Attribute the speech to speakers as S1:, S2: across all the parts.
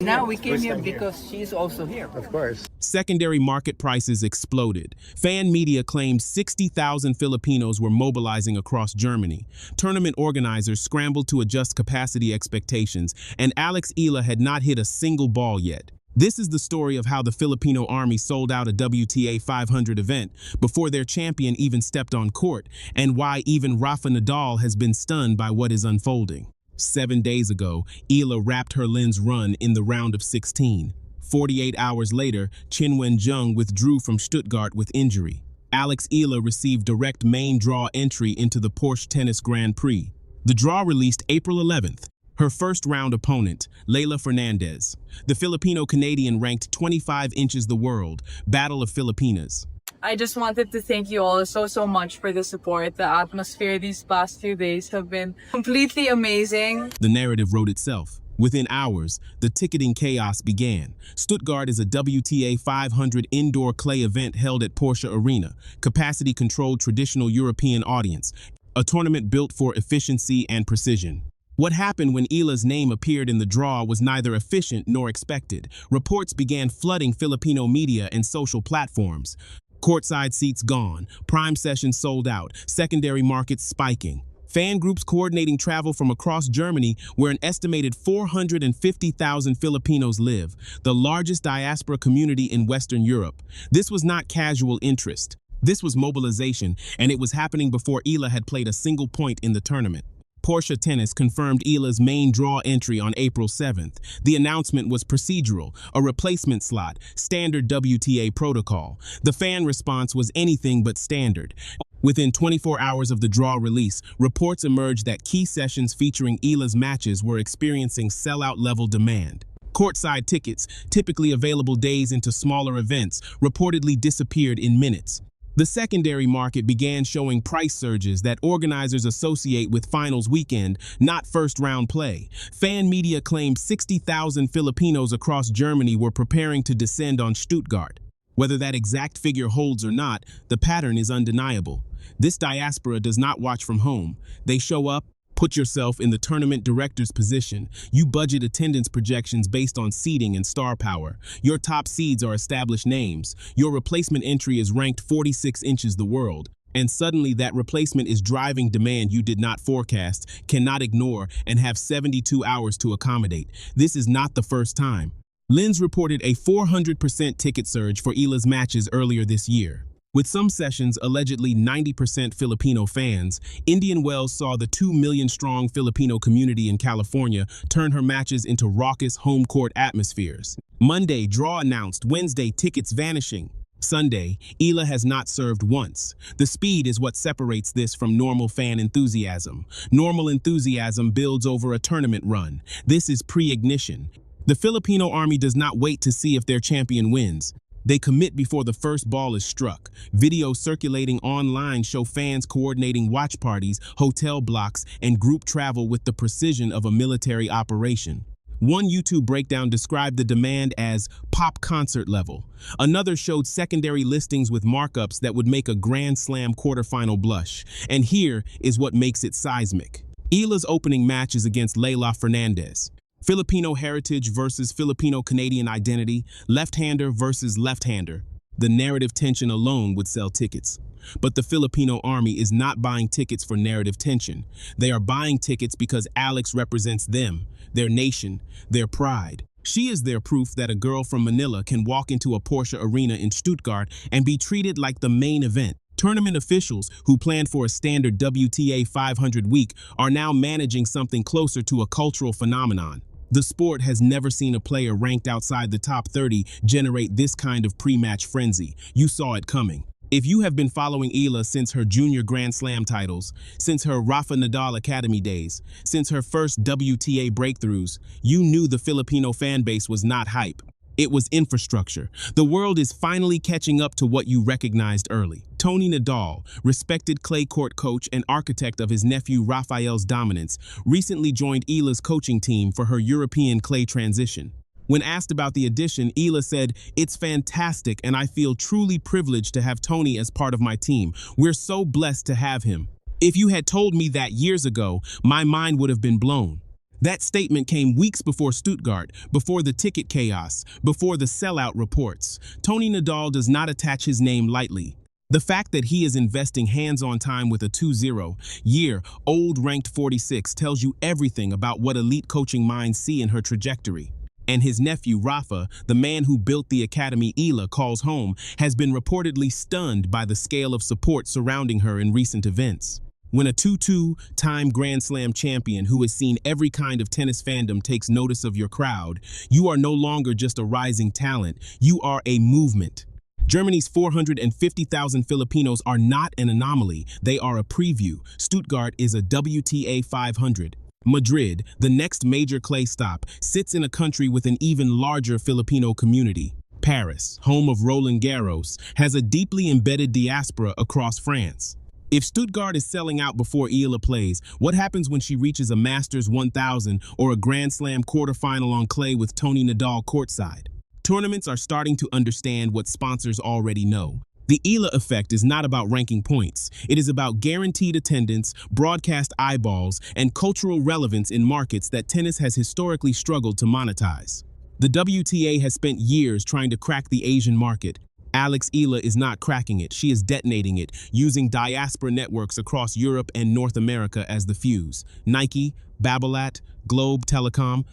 S1: Now we came here because she's also here.
S2: Of course.
S3: Secondary market prices exploded. Fan media claimed 60,000 Filipinos were mobilizing across Germany. Tournament organizers scrambled to adjust capacity expectations, and Alex Eala had not hit a single ball yet. This is the story of how the Filipino Army sold out a WTA 500 event before their champion even stepped on court, and why even Rafa Nadal has been stunned by what is unfolding. 7 days ago, Eala wrapped her Lin's run in the round of 16. 48 hours later, Chen Wenjung withdrew from Stuttgart with injury. Alex Eala received direct main draw entry into the Porsche Tennis Grand Prix. The draw released April 11th. Her first round opponent, Leylah Fernandez. The Filipino-Canadian ranked 25 inches the world, Battle of Filipinas.
S4: I just wanted to thank you all so much for the support. The atmosphere these past few days have been completely amazing.
S3: The narrative wrote itself. Within hours, the ticketing chaos began. Stuttgart is a WTA 500 indoor clay event held at Porsche Arena, capacity-controlled traditional European audience, a tournament built for efficiency and precision. What happened when Eala's name appeared in the draw was neither efficient nor expected. Reports began flooding Filipino media and social platforms. Courtside seats gone, prime sessions sold out, secondary markets spiking. Fan groups coordinating travel from across Germany, where an estimated 450,000 Filipinos live, the largest diaspora community in Western Europe. This was not casual interest. This was mobilization, and it was happening before Eala had played a single point in the tournament. Porsche Tennis confirmed Eala's main draw entry on April 7th. The announcement was procedural, a replacement slot, standard WTA protocol. The fan response was anything but standard. Within 24 hours of the draw release, reports emerged that key sessions featuring Eala's matches were experiencing sellout-level demand. Courtside tickets, typically available days into smaller events, reportedly disappeared in minutes. The secondary market began showing price surges that organizers associate with finals weekend, not first-round play. Fan media claimed 60,000 Filipinos across Germany were preparing to descend on Stuttgart. Whether that exact figure holds or not, the pattern is undeniable. This diaspora does not watch from home. They show up. Put yourself in the tournament director's position. You budget attendance projections based on seeding and star power. Your top seeds are established names. Your replacement entry is ranked 46 inches the world. And suddenly that replacement is driving demand you did not forecast, cannot ignore, and have 72 hours to accommodate. This is not the first time. Linz reported a 400% ticket surge for Eala's matches earlier this year. With some sessions allegedly 90% Filipino fans, Indian Wells saw the 2 million-strong Filipino community in California turn her matches into raucous home court atmospheres. Monday, draw announced. Wednesday, tickets vanishing. Sunday, Eala has not served once. The speed is what separates this from normal fan enthusiasm. Normal enthusiasm builds over a tournament run. This is pre-ignition. The Filipino Army does not wait to see if their champion wins. They commit before the first ball is struck. Videos circulating online show fans coordinating watch parties, hotel blocks, and group travel with the precision of a military operation. One YouTube breakdown described the demand as pop concert level. Another showed secondary listings with markups that would make a Grand Slam quarterfinal blush. And here is what makes it seismic. Eala's opening match is against Leylah Fernandez. Filipino heritage versus Filipino-Canadian identity, left-hander versus left-hander. The narrative tension alone would sell tickets. But the Filipino Army is not buying tickets for narrative tension. They are buying tickets because Alex represents them, their nation, their pride. She is their proof that a girl from Manila can walk into a Porsche arena in Stuttgart and be treated like the main event. Tournament officials who planned for a standard WTA 500 week are now managing something closer to a cultural phenomenon. The sport has never seen a player ranked outside the top 30 generate this kind of pre-match frenzy. You saw it coming. If you have been following Eala since her junior Grand Slam titles, since her Rafa Nadal Academy days, since her first WTA breakthroughs, you knew the Filipino fan base was not hype. It was infrastructure. The world is finally catching up to what you recognized early. Tony Nadal, respected clay court coach and architect of his nephew Rafael's dominance, recently joined Eala's coaching team for her European clay transition. When asked about the addition, Eala said, "It's fantastic and I feel truly privileged to have Tony as part of my team. We're so blessed to have him. If you had told me that years ago, my mind would have been blown." That statement came weeks before Stuttgart, before the ticket chaos, before the sellout reports. Tony Nadal does not attach his name lightly. The fact that he is investing hands-on time with a 2-0-year-old ranked 46 tells you everything about what elite coaching minds see in her trajectory. And his nephew, Rafa, the man who built the academy Eala calls home, has been reportedly stunned by the scale of support surrounding her in recent events. When a 2-time Grand Slam champion who has seen every kind of tennis fandom takes notice of your crowd, you are no longer just a rising talent, you are a movement. Germany's 450,000 Filipinos are not an anomaly, they are a preview. Stuttgart is a WTA 500. Madrid, the next major clay stop, sits in a country with an even larger Filipino community. Paris, home of Roland Garros, has a deeply embedded diaspora across France. If Stuttgart is selling out before Eala plays, what happens when she reaches a Masters 1000 or a Grand Slam quarterfinal on clay with Tony Nadal courtside? Tournaments are starting to understand what sponsors already know. The Eala effect is not about ranking points. It is about guaranteed attendance, broadcast eyeballs, and cultural relevance in markets that tennis has historically struggled to monetize. The WTA has spent years trying to crack the Asian market. Alex Eala is not cracking it, she is detonating it, using diaspora networks across Europe and North America as the fuse. Nike, Babolat, Globe Telecom.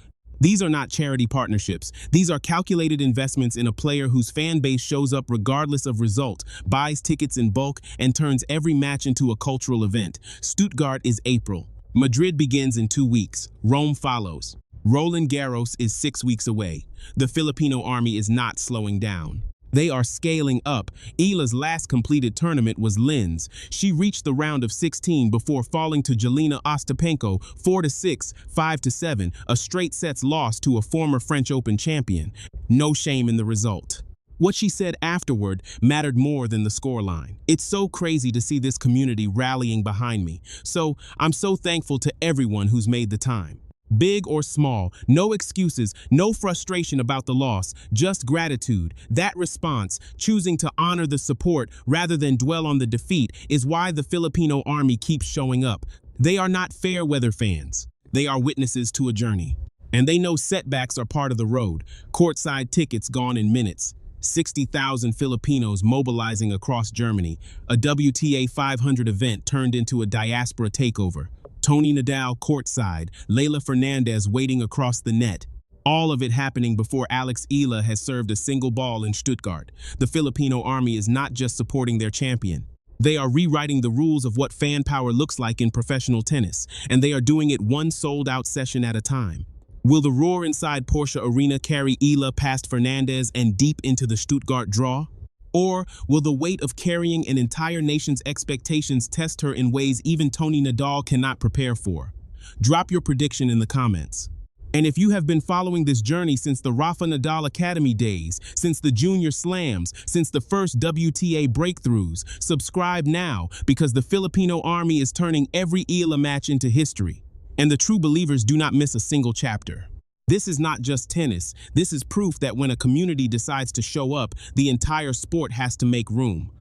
S3: These are not charity partnerships. These are calculated investments in a player whose fan base shows up regardless of result, buys tickets in bulk, and turns every match into a cultural event. Stuttgart is April. Madrid begins in 2 weeks. Rome follows. Roland Garros is 6 weeks away. The Filipino Army is not slowing down. They are scaling up. Eala's last completed tournament was Linz. She reached the round of 16 before falling to Jelena Ostapenko 4-6, 5-7, a straight sets loss to a former French Open champion. No shame in the result. What she said afterward mattered more than the scoreline. It's so crazy to see this community rallying behind me. So I'm so thankful to everyone who's made the time. Big or small, no excuses, no frustration about the loss, just gratitude. That response, choosing to honor the support rather than dwell on the defeat, is why the Filipino Army keeps showing up. They are not fair weather fans. They are witnesses to a journey. And they know setbacks are part of the road. Courtside tickets gone in minutes. 60,000 Filipinos mobilizing across Germany. A WTA 500 event turned into a diaspora takeover. Tony Nadal courtside, Leylah Fernandez waiting across the net. All of it happening before Alex Eala has served a single ball in Stuttgart. The Filipino Army is not just supporting their champion. They are rewriting the rules of what fan power looks like in professional tennis, and they are doing it one sold-out session at a time. Will the roar inside Porsche Arena carry Eala past Fernandez and deep into the Stuttgart draw? Or will the weight of carrying an entire nation's expectations test her in ways even Tony Nadal cannot prepare for? Drop your prediction in the comments. And if you have been following this journey since the Rafa Nadal Academy days, since the Junior Slams, since the first WTA breakthroughs, subscribe now because the Filipino Army is turning every Eala match into history. And the true believers do not miss a single chapter. This is not just tennis. This is proof that when a community decides to show up, the entire sport has to make room.